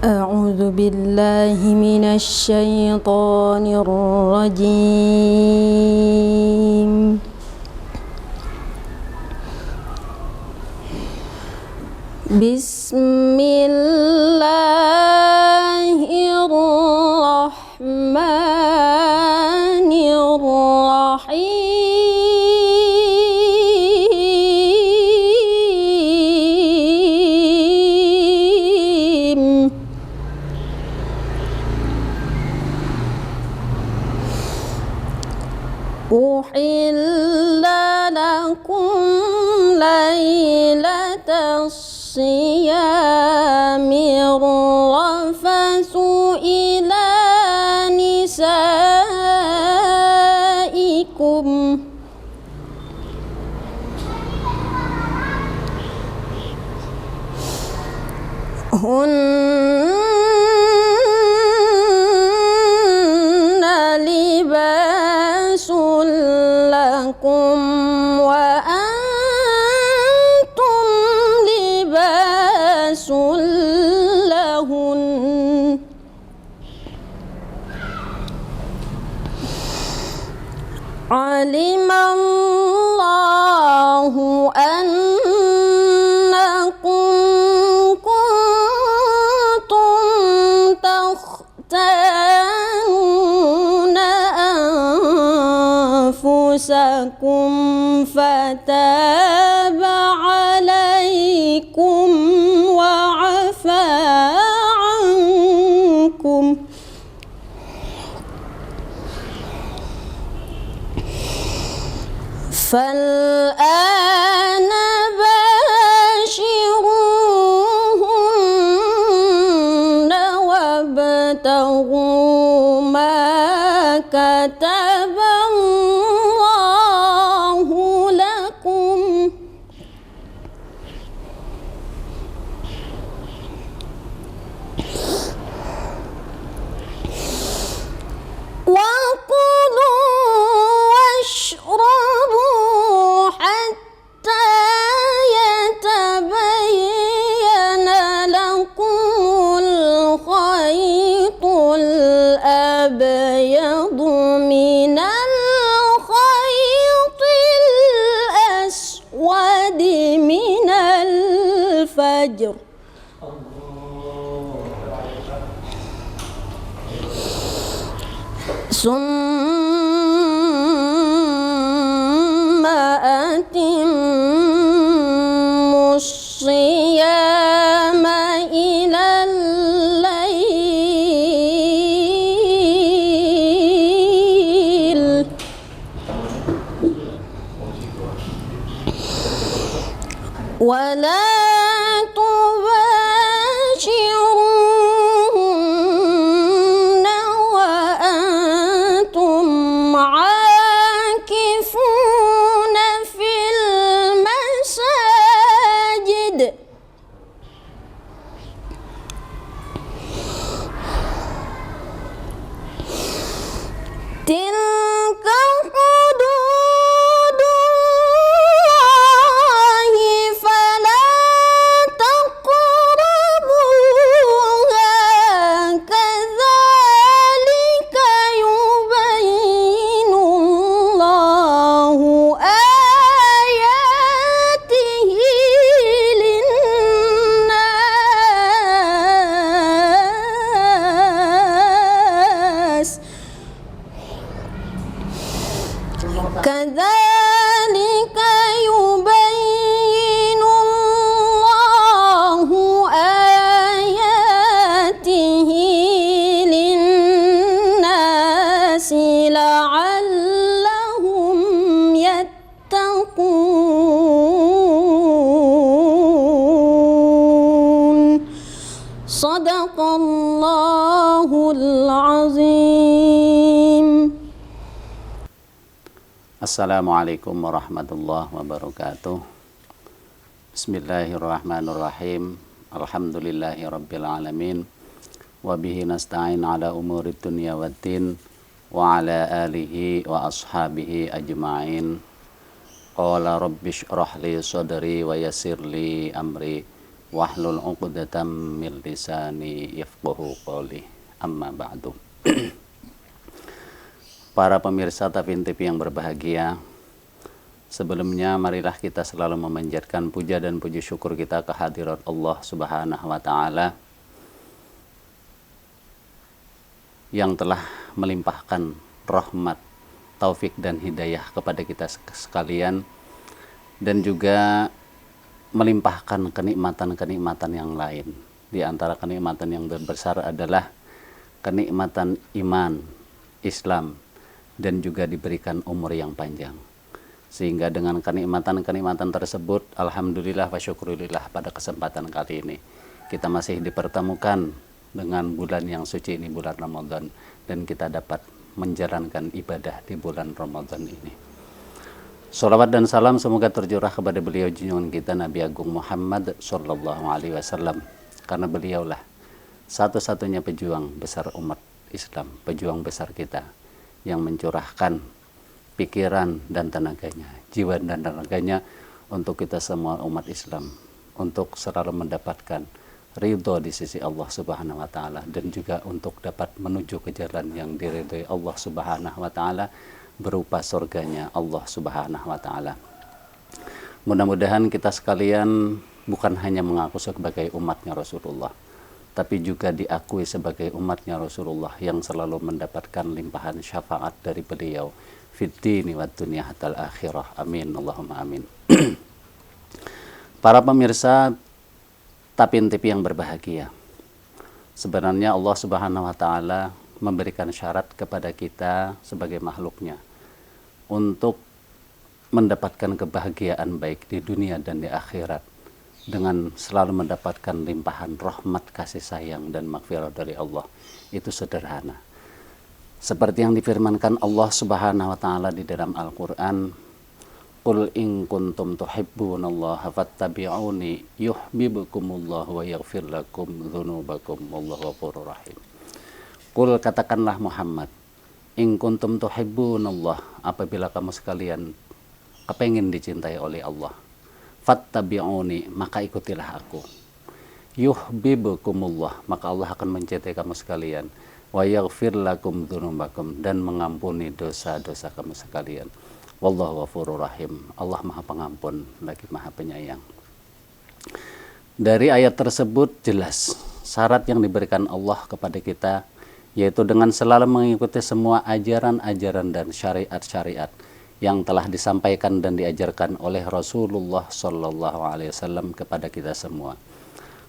أعوذ بالله من الشيطان الرجيم. بسم الله الرحمن الرحيم. أحل لكم ليلة الصيام الرفث إلى نسائكم هن لباس لكم وأنتم لباس لهن. علم الله أنكم كنتم تختانون أنفسكم فتاب عليكم وعفى عنكم. فالآن باشروهن وابتغوا ما كتب الله لكم وكلوا واشربوا حتى يتبين لكم الخيط الأبيض من الخيط الأسود من الفجر ثم أتموا الصيام إلى الليل ولا تباشروهن وأنتم عاكفون في المساجد تلك حدود الله فلا تقربوها كذلك يبين الله آياته للناس كذلك يبين الله آياته للناس لعلهم يتقون. صدق الله العظيم. Assalamualaikum warahmatullahi wabarakatuh. Bismillahirrahmanirrahim. Alhamdulillahirabbil alamin. Wa bihi nasta'in ala umurid dunya waddin wa ala alihi wa ashabihi ajma'in. Qala rabbi shrah li sadri wa yassir li amri wahlul 'uqdatam min lisani yafqahu qawli. Amma ba'du. Para pemirsa Tapin TV yang berbahagia, sebelumnya marilah kita selalu memanjatkan puja dan puji syukur kita kehadirat Allah Subhanahu wa taala yang telah melimpahkan rahmat, taufik dan hidayah kepada kita sekalian, dan juga melimpahkan kenikmatan-kenikmatan yang lain. Di antara kenikmatan yang terbesar adalah kenikmatan iman, Islam, dan juga diberikan umur yang panjang. Sehingga dengan kenikmatan-kenikmatan tersebut, alhamdulillah wa syukurillah, pada kesempatan kali ini kita masih dipertemukan dengan bulan yang suci ini, bulan Ramadan, dan kita dapat menjalankan ibadah di bulan Ramadan ini. Salawat dan salam semoga tercurah kepada beliau junjungan kita Nabi Agung Muhammad Sallallahu Alaihi Wasallam, karena beliaulah satu-satunya pejuang besar umat Islam, pejuang besar kita yang mencurahkan pikiran dan tenaganya, jiwa dan tenaganya untuk kita semua umat Islam, untuk selalu mendapatkan ridho di sisi Allah Subhanahu wa taala, dan juga untuk dapat menuju ke jalan yang diridhoi Allah Subhanahu wa taala berupa surganya Allah Subhanahu wa taala. Mudah-mudahan kita sekalian bukan hanya mengaku sebagai umatnya Rasulullah, tapi juga diakui sebagai umatnya Rasulullah yang selalu mendapatkan limpahan syafaat dari beliau fid dini wad dunya hatal akhirah. Amin Allahumma amin. Para pemirsa Tapin TV yang berbahagia, sebenarnya Allah Subhanahu wa taala memberikan syarat kepada kita sebagai makhluknya untuk mendapatkan kebahagiaan baik di dunia dan di akhirat dengan selalu mendapatkan limpahan rahmat, kasih sayang dan maghfirah dari Allah. Itu sederhana, seperti yang difirmankan Allah Subhanahu wa taala di dalam Al-Qur'an, qul in kuntum tuhibbunallaha fattabi'uni yuhibbukumullah wa yaghfir lakum dzunubakum wallahu ghafurur rahim. Qul, katakanlah Muhammad, in kuntum tuhibbunallah, apabila kamu sekalian kepengin dicintai oleh Allah, fattabi'uni, maka ikutilah aku. Yuhibbukumullah, maka Allah akan mencintai kamu sekalian. Wa yaghfir lakum dzunubakum, dan mengampuni dosa-dosa kamu sekalian. Wallahu ghafurur rahim, Allah Maha Pengampun lagi Maha Penyayang. Dari ayat tersebut jelas syarat yang diberikan Allah kepada kita, yaitu dengan selalu mengikuti semua ajaran-ajaran dan syariat-syariat yang telah disampaikan dan diajarkan oleh Rasulullah Sallallahu Alaihi Wasallam kepada kita semua.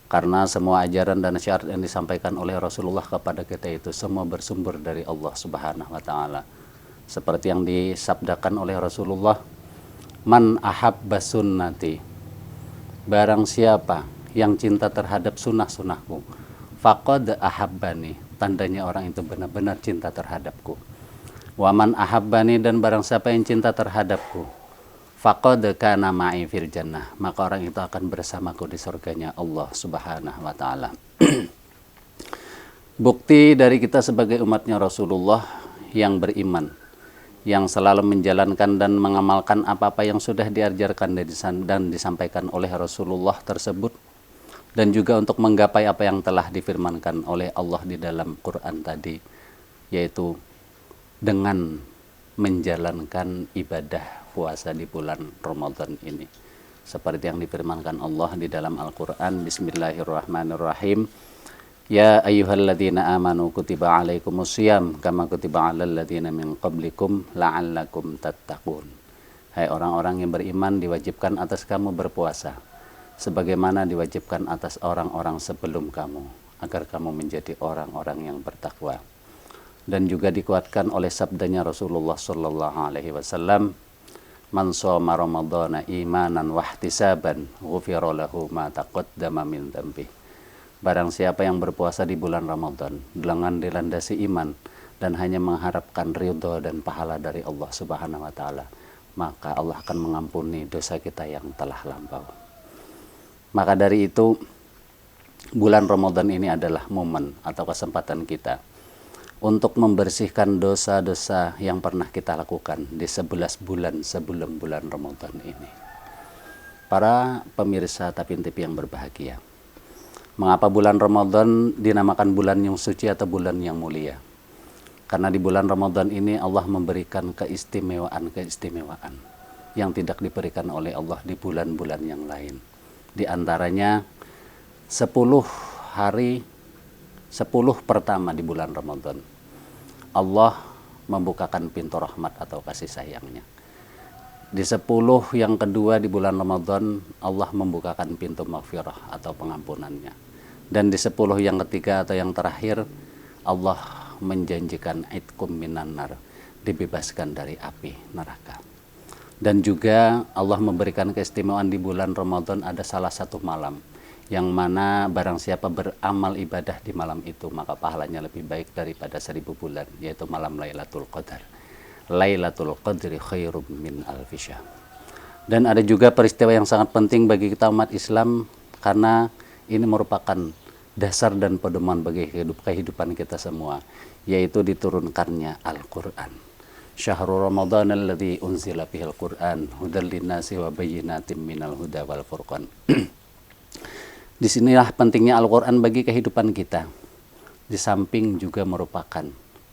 Karena semua ajaran dan syariat yang disampaikan oleh Rasulullah kepada kita itu semua bersumber dari Allah Subhanahu Wa Taala. Seperti yang disabdakan oleh Rasulullah, man ahabba sunnati, barang siapa yang cinta terhadap sunnah-sunnahku, faqad ahabbani, tandanya orang itu benar-benar cinta terhadapku. Waman ahabbani, dan barang siapa yang cinta terhadapku, faqad kana ma'i fil jannah, maka orang itu akan bersamaku di surganya Allah Subhanahu wa taala. Bukti dari kita sebagai umatnya Rasulullah yang beriman, yang selalu menjalankan dan mengamalkan apa-apa yang sudah diajarkan dan disampaikan oleh Rasulullah tersebut, dan juga untuk menggapai apa yang telah difirmankan oleh Allah di dalam Quran tadi, yaitu dengan menjalankan ibadah puasa di bulan Ramadan ini. Seperti yang difirmankan Allah di dalam Al-Quran, Bismillahirrahmanirrahim, Ya ayyuhalladzina amanu kutiba alaikumusiyam kama kutiba alal ladzina min qablikum la'allakum tattaqun. Hai orang-orang yang beriman, diwajibkan atas kamu berpuasa sebagaimana diwajibkan atas orang-orang sebelum kamu, agar kamu menjadi orang-orang yang bertakwa. Dan juga dikuatkan oleh sabdanya Rasulullah Sallallahu Alaihi Wasallam, man shoma ramadhana imanan wahtisaban ghufira lahu ma taqaddama min dhanbi. Barang siapa yang berpuasa di bulan Ramadan dengan dilandasi iman dan hanya mengharapkan ridho dan pahala dari Allah Subhanahu wa taala, maka Allah akan mengampuni dosa kita yang telah lampau. Maka dari itu, bulan Ramadan ini adalah momen atau kesempatan kita untuk membersihkan dosa-dosa yang pernah kita lakukan di 11 bulan sebelum bulan Ramadan ini. Para pemirsa Tapin TV yang berbahagia, mengapa bulan Ramadan dinamakan bulan yang suci atau bulan yang mulia? Karena di bulan Ramadan ini Allah memberikan keistimewaan yang tidak diberikan oleh Allah di bulan-bulan yang lain. Di antaranya 10 hari, 10 pertama di bulan Ramadan, Allah membukakan pintu rahmat atau kasih sayangnya. Di 10 yang kedua di bulan Ramadan, Allah membukakan pintu maghfirah atau pengampunannya. Dan di 10 yang ketiga atau yang terakhir, Allah menjanjikan itqum minan nar, dibebaskan dari api neraka. Dan juga Allah memberikan keistimewaan di bulan Ramadan, ada salah satu malam yang mana barang siapa beramal ibadah di malam itu, maka pahalanya lebih baik daripada 1000 bulan, yaitu malam Lailatul Qadar. Lailatul Qadri khairum min alfi syahr. Dan ada juga peristiwa yang sangat penting bagi kita umat Islam, karena ini merupakan dasar dan pedoman bagi kehidupan kita semua, yaitu diturunkannya Al-Quran. Syahrul Ramadan alladzi unzila fihil Quran hudal linnasi wa bayyinatin minal huda wal furqan. Disinilah pentingnya Al-Quran bagi kehidupan kita. Di samping juga merupakan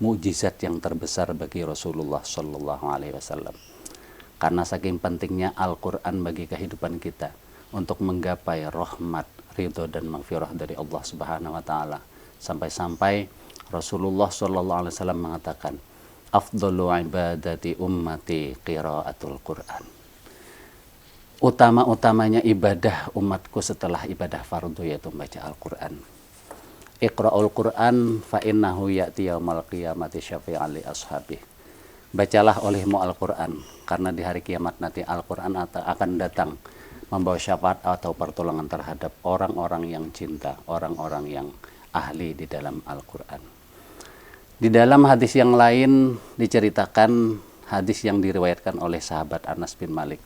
mukjizat yang terbesar bagi Rasulullah Shallallahu Alaihi Wasallam. Karena saking pentingnya Al-Quran bagi kehidupan kita untuk menggapai rahmat, ridho dan maghfirah dari Allah Subhanahu Wa Taala. Sampai-sampai Rasulullah Shallallahu Alaihi Wasallam mengatakan, afdalu ibadati ummati qiraatul Quran. Utama-utamanya ibadah umatku setelah ibadah fardu yaitu membaca Al-Quran. Iqra'ul Quran fa innahu ya'ti yaumal qiyamati syafi'an li ashabih. Bacalah olehmu Al-Quran, karena di hari kiamat nanti Al-Quran akan datang membawa syafaat atau pertolongan terhadap orang-orang yang cinta, orang-orang yang ahli di dalam Al-Quran. Di dalam hadis yang lain diceritakan, hadis yang diriwayatkan oleh sahabat Anas bin Malik.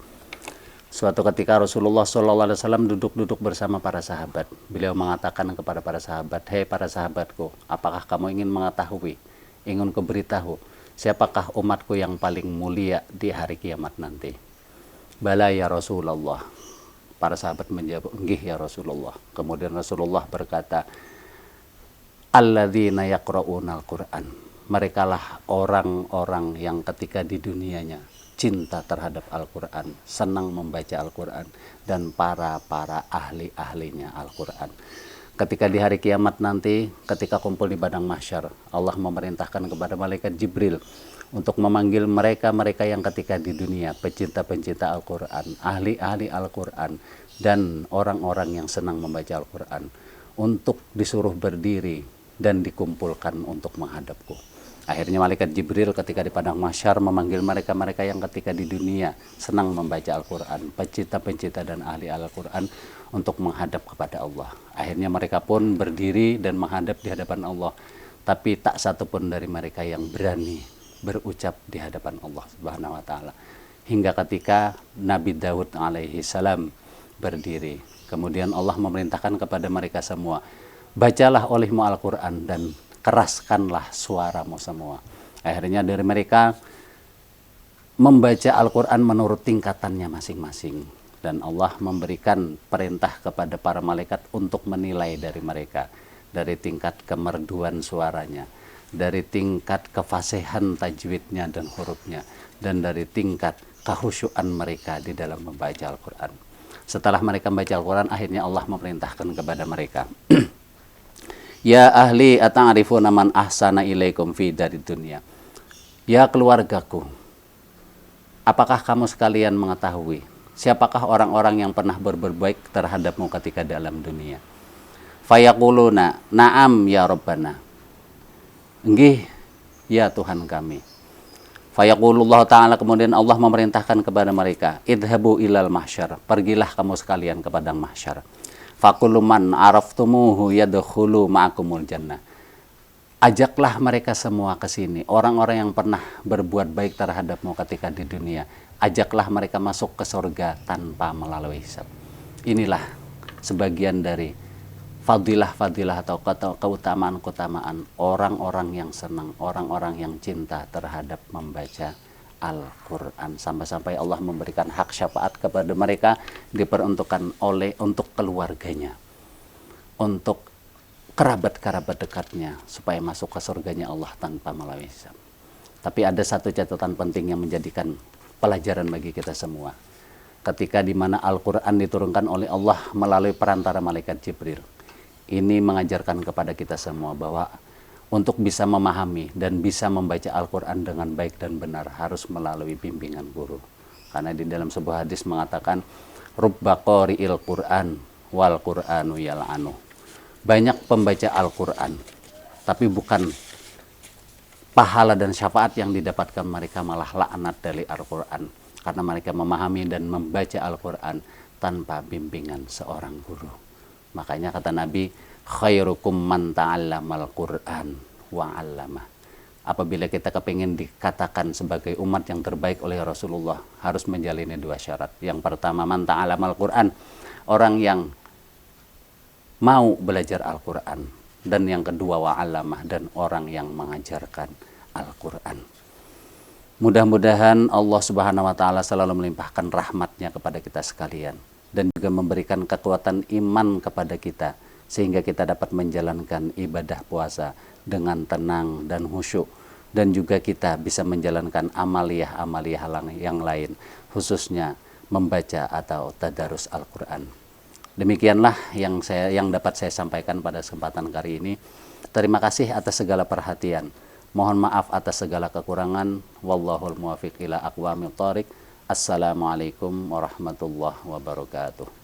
Suatu ketika Rasulullah SAW duduk-duduk bersama para sahabat. Beliau mengatakan kepada para sahabat, hei para sahabatku, apakah kamu ingin mengetahui, ingin kuberitahu, siapakah umatku yang paling mulia di hari kiamat nanti? Bala ya Rasulullah. Para sahabat menjawab, enggih ya Rasulullah. Kemudian Rasulullah berkata, alladzina yaqra'unal Qur'an. Merekalah orang-orang yang ketika di dunianya cinta terhadap Al-Quran, senang membaca Al-Quran, dan para ahli-ahlinya Al-Quran. Ketika di hari kiamat nanti, ketika kumpul di padang mahsyar, Allah memerintahkan kepada malaikat Jibril untuk memanggil mereka-mereka yang ketika di dunia pecinta-pecinta Al-Quran, ahli-ahli Al-Quran, dan orang-orang yang senang membaca Al-Quran, untuk disuruh berdiri dan dikumpulkan untuk menghadapku. Akhirnya malaikat Jibril ketika di padang mahsyar memanggil mereka-mereka yang ketika di dunia senang membaca Al-Quran, pecinta-pecinta dan ahli Al-Quran, untuk menghadap kepada Allah. Akhirnya mereka pun berdiri dan menghadap di hadapan Allah. Tapi tak satu pun dari mereka yang berani berucap di hadapan Allah Subhanahu Wa Taala. Hingga ketika Nabi Daud alaihi salam berdiri. Kemudian Allah memerintahkan kepada mereka semua, bacalah olehmu Al-Quran dan keraskanlah suaramu semua. Akhirnya dari mereka membaca Al-Quran menurut tingkatannya masing-masing. Dan Allah memberikan perintah kepada para malaikat untuk menilai dari mereka. Dari tingkat kemerduan suaranya, dari tingkat kefasihan tajwidnya dan hurufnya, dan dari tingkat kehusyuan mereka di dalam membaca Al-Quran. Setelah mereka membaca Al-Quran, akhirnya Allah memerintahkan kepada mereka, ya ahli ata'rifuna man ahsana ilaikum fi dari dunia. Ya keluargaku, apakah kamu sekalian mengetahui siapakah orang-orang yang pernah berbuat baik terhadapmu ketika dalam dunia? Fayaquluna na'am ya Rabbana. Nggih ya Tuhan kami. Fayaqulullah ta'ala, kemudian Allah memerintahkan kepada mereka, idhabu ilal mahsyar, pergilah kamu sekalian ke padang mahsyar. Fakulu man araftumuhu yadkhulu ma'akumul jannah. Ajaklah mereka semua ke sini, orang-orang yang pernah berbuat baik terhadapmu ketika di dunia. Ajaklah mereka masuk ke surga tanpa melalui hisab. Inilah sebagian dari fadilah-fadilah atau keutamaan-keutamaan orang-orang yang senang, orang-orang yang cinta terhadap membaca Al-Quran. Sampai-sampai Allah memberikan hak syafaat kepada mereka, diperuntukkan untuk keluarganya, untuk kerabat-kerabat dekatnya, supaya masuk ke surganya Allah tanpa melalui hisab. Tapi ada satu catatan penting yang menjadikan pelajaran bagi kita semua. Ketika di mana Al-Quran diturunkan oleh Allah melalui perantara malaikat Jibril, ini mengajarkan kepada kita semua bahwa untuk bisa memahami dan bisa membaca Al-Quran dengan baik dan benar harus melalui bimbingan guru. Karena di dalam sebuah hadis mengatakan, Rubba qari'il Qur'an wal Qur'anu yal'anu. Banyak pembaca Al-Quran, tapi bukan pahala dan syafaat yang didapatkan mereka, malah laknat dari Al-Quran. Karena mereka memahami dan membaca Al-Quran tanpa bimbingan seorang guru. Makanya kata Nabi, khairukum man ta'allamal Qur'an wa 'allamah. Apabila kita kepingin dikatakan sebagai umat yang terbaik oleh Rasulullah, harus menjalani dua syarat. Yang pertama, man ta'allamal Qur'an, orang yang mau belajar Al-Quran. Dan yang kedua, wa 'allamah, dan orang yang mengajarkan Al-Quran. Mudah-mudahan Allah Subhanahu wa Ta'ala selalu melimpahkan rahmatnya kepada kita sekalian, dan juga memberikan kekuatan iman kepada kita, sehingga kita dapat menjalankan ibadah puasa dengan tenang dan khusyuk, dan juga kita bisa menjalankan amaliyah-amaliyah yang lain, khususnya membaca atau tadarus Al-Quran. Demikianlah yang dapat saya sampaikan pada kesempatan kali ini. Terima kasih atas segala perhatian. Mohon maaf atas segala kekurangan. Wallahul muwaffiq ila aqwamit thoriq. Assalamualaikum warahmatullahi wabarakatuh.